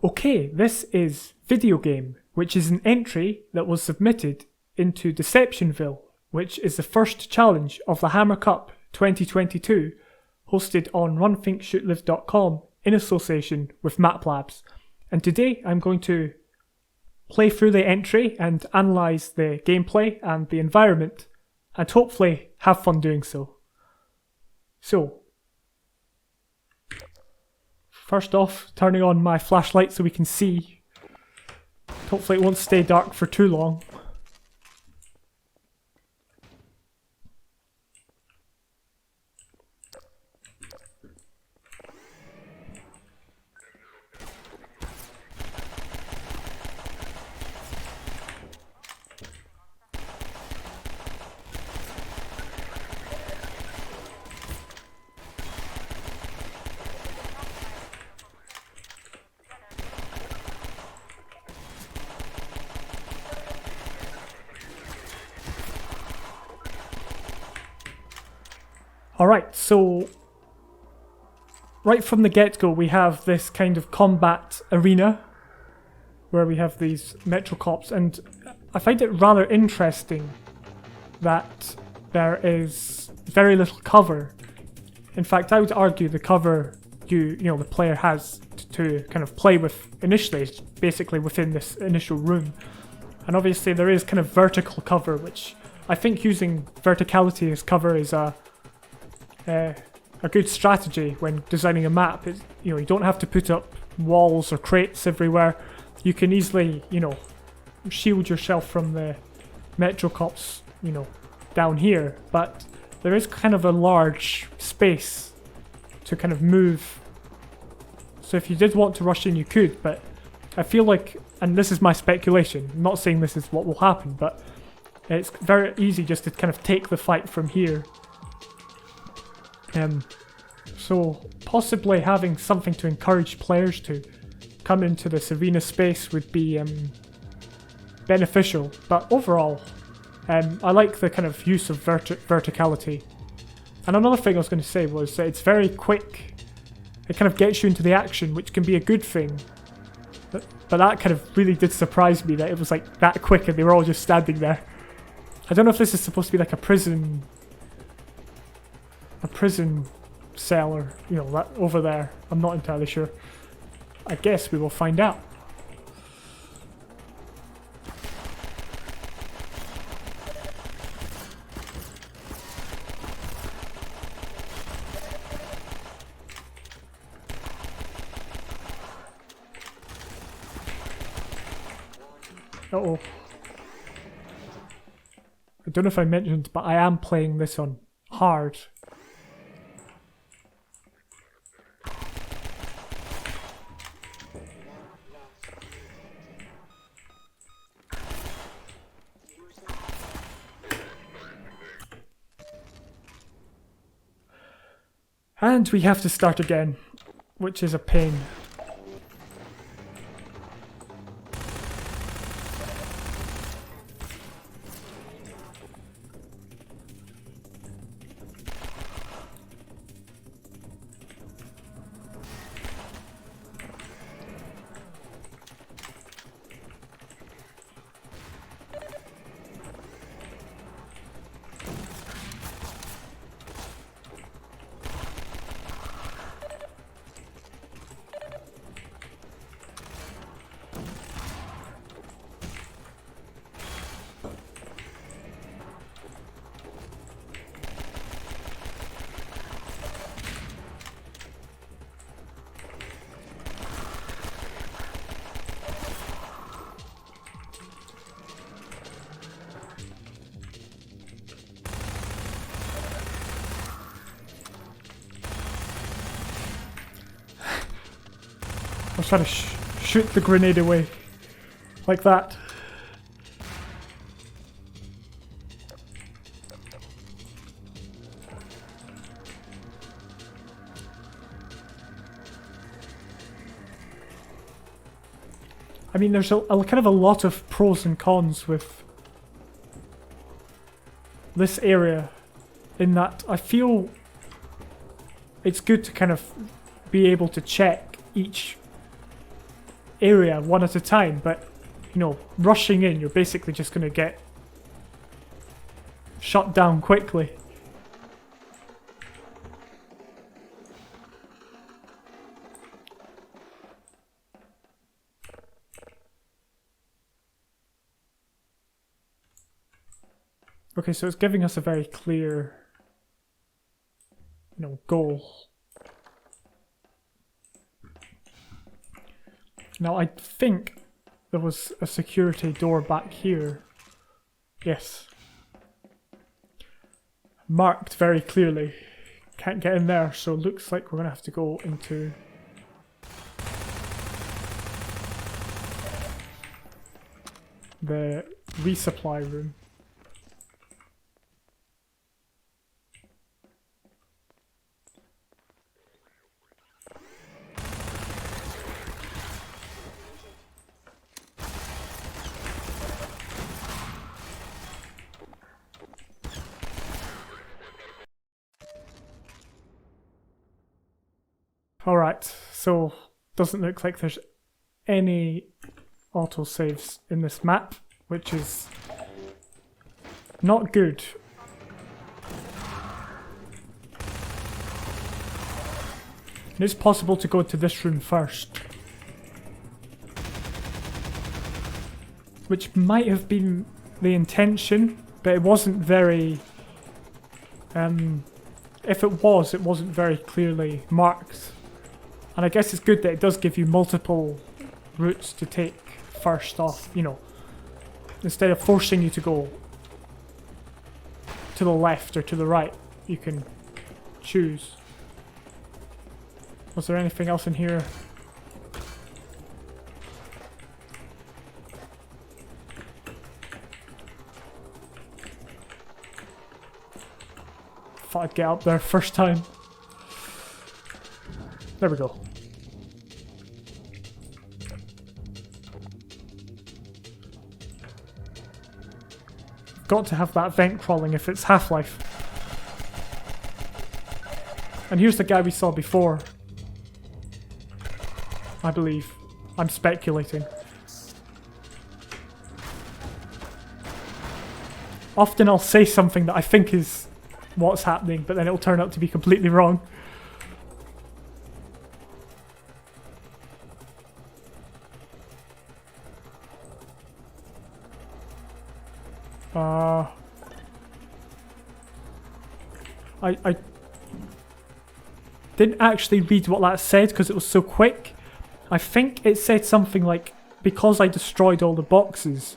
Okay, this is Videogame, which is an entry that was submitted into DeceptionVille, which is the first challenge of the Hammer Cup 2022, hosted on runthinkshootlive.com in association with MapLabs. And today I'm going to play through the entry and analyse the gameplay and the environment, and hopefully have fun doing so. So, first off, turning on my flashlight so we can see. Hopefully it won't stay dark for too long. Alright, so right from the get-go we have this kind of combat arena where we have these Metro Cops, and I find it rather interesting that there is very little cover. In fact, I would argue the cover the player has to kind of play with initially is basically within this initial room. And obviously there is kind of vertical cover, which I think using verticality as cover is a good strategy when designing a map. You don't have to put up walls or crates everywhere. You can easily, shield yourself from the Metro Cops, down here. But there is kind of a large space to kind of move. So if you did want to rush in, you could. But I feel like, and this is my speculation, I'm not saying this is what will happen, but it's very easy just to kind of take the fight from here. So possibly having something to encourage players to come into this arena space would be beneficial, but overall I like the kind of use of verticality. And another thing I was going to say was that it's very quick. It kind of gets you into the action, which can be a good thing, but that kind of really did surprise me that it was like that quick and they were all just standing there. I don't know if this is supposed to be like a prison cell, or that over there. I'm not entirely sure. I guess we will find out. Uh-oh. I don't know if I mentioned, but I am playing this on hard. And we have to start again, which is a pain. I was trying to shoot the grenade away. Like that. I mean, there's a kind of a lot of pros and cons with this area, in that I feel it's good to kind of be able to check each area one at a time, but you know, rushing in, you're basically just going to get shut down quickly. Okay, so it's giving us a very clear, you know, goal. Now I think there was a security door back here. Yes. Marked very clearly. Can't get in there, so it looks like we're gonna have to go into the resupply room. Alright, so doesn't look like there's any autosaves in this map, which is not good. And it's possible to go to this room first, which might have been the intention, but it wasn't very... if it wasn't very clearly marked. And I guess it's good that it does give you multiple routes to take first off, you know. Instead of forcing you to go to the left or to the right, you can choose. Was there anything else in here? Thought I'd get up there first time. There we go. Got to have that vent crawling if it's Half-Life. And here's the guy we saw before. I believe. I'm speculating. Often I'll say something that I think is what's happening, but then it'll turn out to be completely wrong. I didn't actually read what that said because it was so quick. I think it said something like, because I destroyed all the boxes,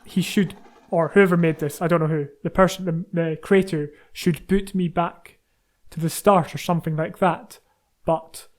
he should, or whoever made this, I don't know who, the person, the creator, should boot me back to the start or something like that. But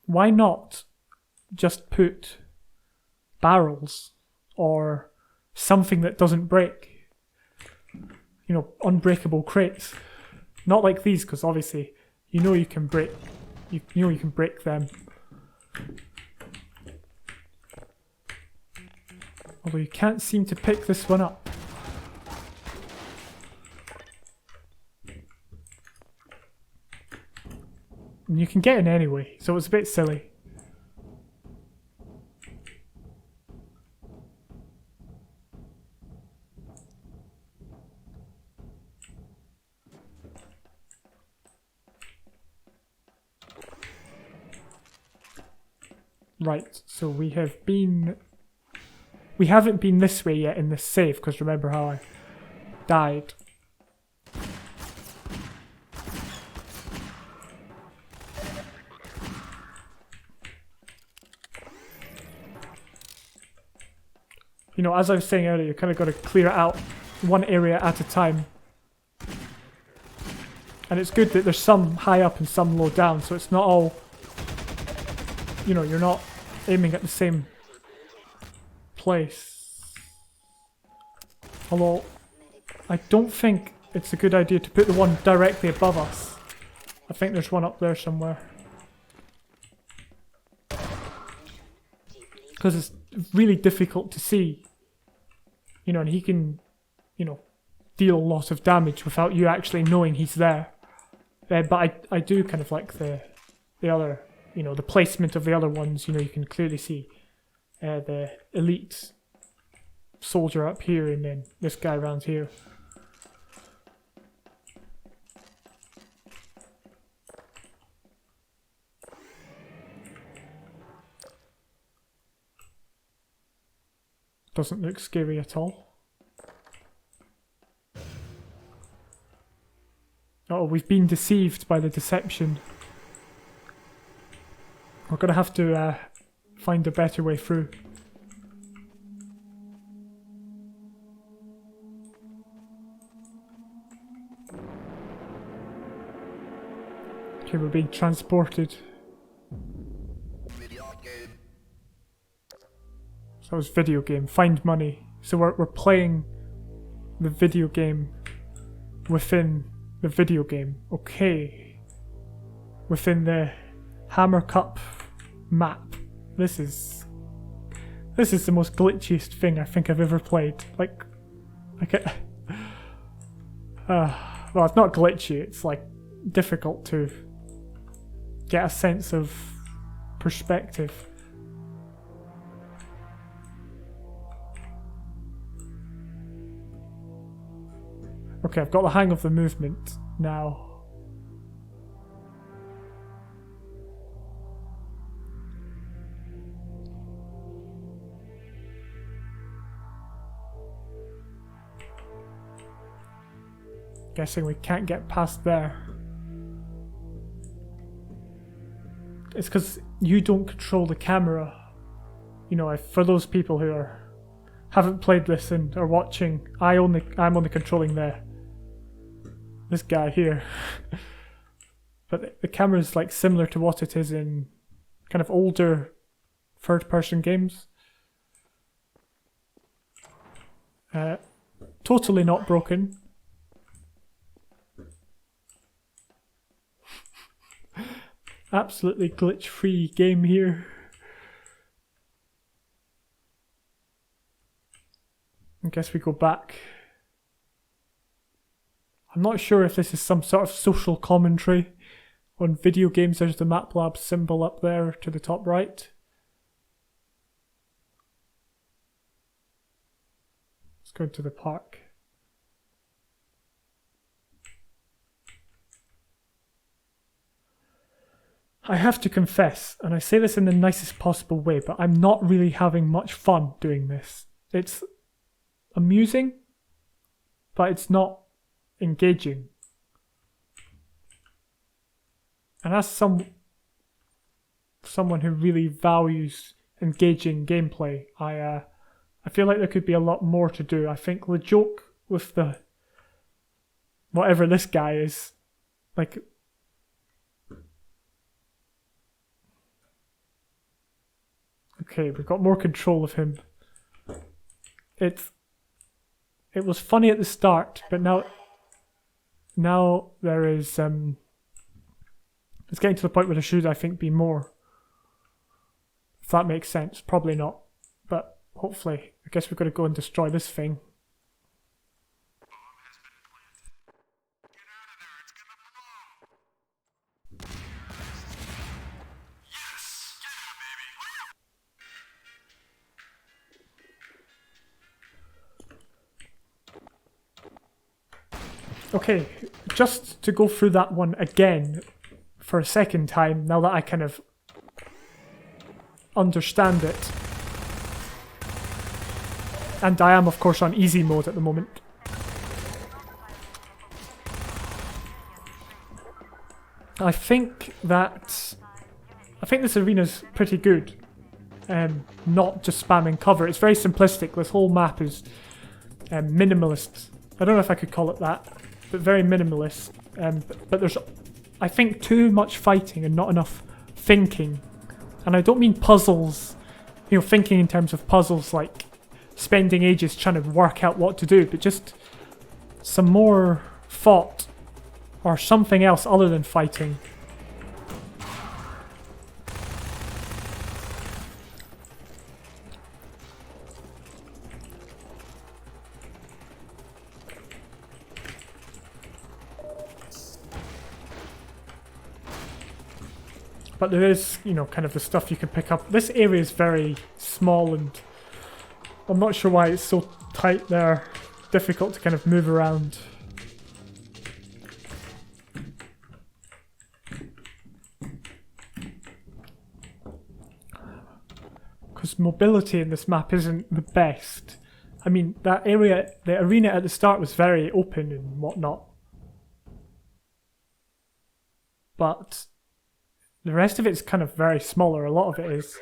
why not just put barrels or something that doesn't break? You know, unbreakable crates. Not like these, because obviously you know you can break you know you can break them. Although you can't seem to pick this one up. And you can get in anyway, so it's a bit silly. Right, so we haven't been this way yet in this save, because remember how I died. You know, as I was saying earlier, you kind of got to clear it out one area at a time. And it's good that there's some high up and some low down, so it's not all, you know, you're not aiming at the same place. Although, I don't think it's a good idea to put the one directly above us. I think there's one up there somewhere. Because it's really difficult to see. You know, and he can, you know, deal a lot of damage without you actually knowing he's there. But I do kind of like the other you know, the placement of the other ones. You know, you can clearly see the elite soldier up here, and then this guy around here. Doesn't look scary at all. Oh, we've been deceived by the deception. We're gonna have to find a better way through. Okay, we're being transported. So that was video game. Find money. So we're playing the video game within the video game. Okay. Within the Hammer Cup map. This is the most glitchiest thing I think I've ever played. Like well, it's not glitchy, it's like difficult to get a sense of perspective. Okay, I've got the hang of the movement now. Guessing we can't get past there. It's because you don't control the camera. You know, for those people who haven't played this and are watching, I'm only controlling this guy here. But the camera is like similar to what it is in kind of older third-person games. Totally not broken. Absolutely glitch-free game here. I guess we go back. I'm not sure if this is some sort of social commentary on video games. There's the MapLab symbol up there to the top right. Let's go to the park. I have to confess, and I say this in the nicest possible way, but I'm not really having much fun doing this. It's amusing, but it's not engaging. And as someone who really values engaging gameplay, I feel like there could be a lot more to do. I think the joke with the whatever this guy is, like, okay, we've got more control of him. It was funny at the start, but now there is it's getting to the point where there should, I think, be more. If that makes sense. Probably not. But hopefully. I guess we've got to go and destroy this thing. Okay, just to go through that one again for a second time, now that I kind of understand it. And I am, of course, on easy mode at the moment. I think this arena's pretty good. Not just spamming cover. It's very simplistic. This whole map is minimalist. I don't know if I could call it that, but very minimalist. But there's, I think, too much fighting and not enough thinking. And I don't mean puzzles, you know, thinking in terms of puzzles like spending ages trying to work out what to do, but just some more thought or something else other than fighting. But there is, you know, kind of the stuff you can pick up. This area is very small and I'm not sure why it's so tight there. Difficult to kind of move around. Because mobility in this map isn't the best. I mean, that area, the arena at the start was very open and whatnot. But the rest of it's kind of very smaller, a lot of it is.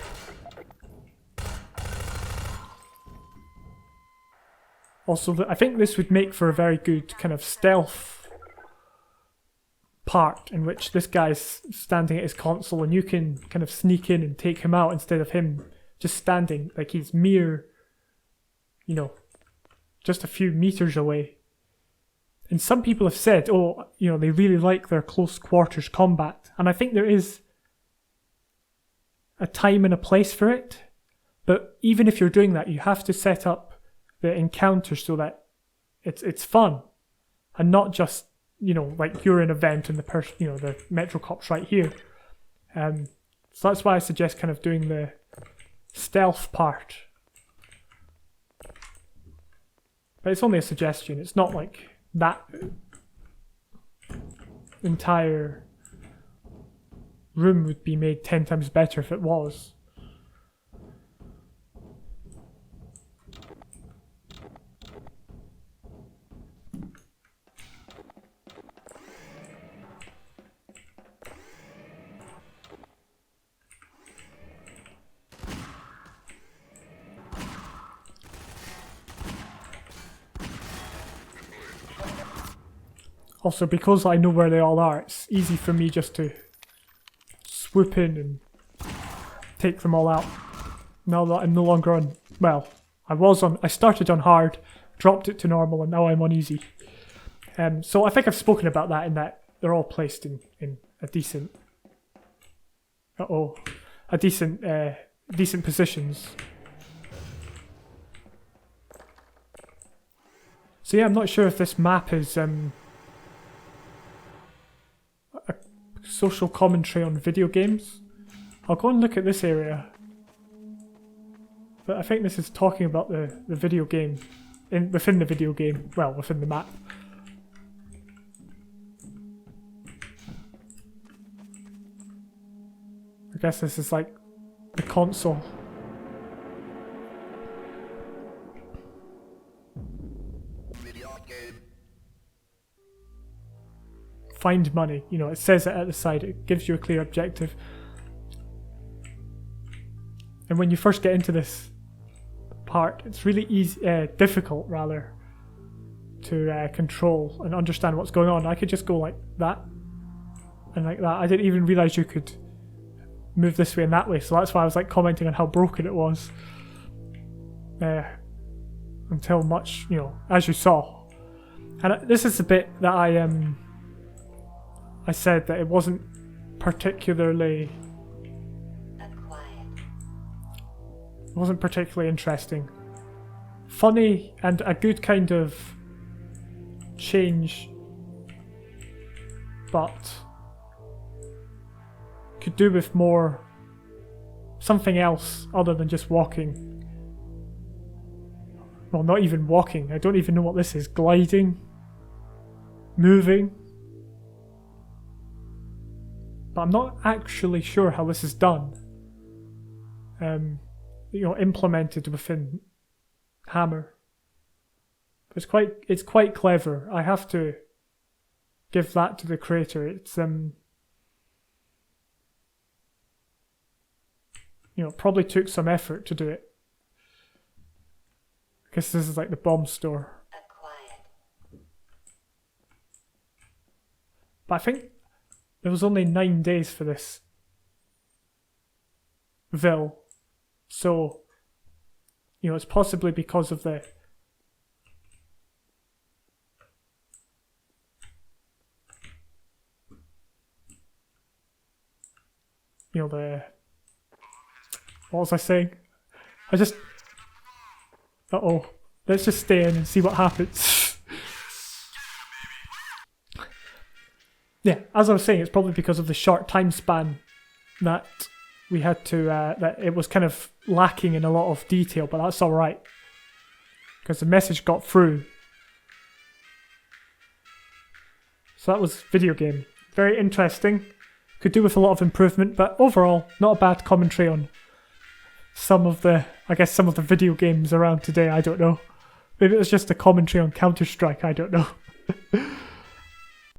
Also, I think this would make for a very good kind of stealth part in which this guy's standing at his console and you can kind of sneak in and take him out instead of him just standing like he's mere, you know, just a few meters away. And some people have said, oh, you know, they really like their close quarters combat. And I think there is a time and a place for it. But even if you're doing that, you have to set up the encounter so that it's fun. And not just, you know, like you're in an event and the person, you know, the Metro Cop's right here. So that's why I suggest kind of doing the stealth part. But it's only a suggestion. It's not like that entire room would be made 10 times better if it was. Also, because I know where they all are, it's easy for me just to swoop in and take them all out. Now that I'm no longer on, well, I started on hard, dropped it to normal, and now I'm on easy. So I think I've spoken about that in that they're all placed in a decent, decent positions. So yeah, I'm not sure if this map is a social commentary on video games. I'll go and look at this area. But I think this is talking about the video game. Within the video game. Well, within the map. I guess this is like the console. Find money, you know, it says it at the side, it gives you a clear objective. And when you first get into this part, it's really difficult rather, to control and understand what's going on. I could just go like that, and like that. I didn't even realise you could move this way and that way, so that's why I was like commenting on how broken it was. Until much, you know, as you saw. And this is the bit that I said that it wasn't particularly interesting. Funny and a good kind of change, but could do with more something else other than just walking. Well, not even walking. I don't even know what this is. Gliding? Moving? But I'm not actually sure how this is done. You know, implemented within Hammer. It's quite clever. I have to give that to the creator. It's you know, probably took some effort to do it. Because this is like the bomb store. But I think there was only 9 days for this Ville. So, you know, it's possibly because of the what was I saying? Let's just stay in and see what happens. Yeah, as I was saying, it's probably because of the short time span that we had to, that it was kind of lacking in a lot of detail, but that's alright. Because the message got through. So that was video game. Very interesting. Could do with a lot of improvement, but overall, not a bad commentary on some of the video games around today, I don't know. Maybe it was just a commentary on Counter-Strike, I don't know.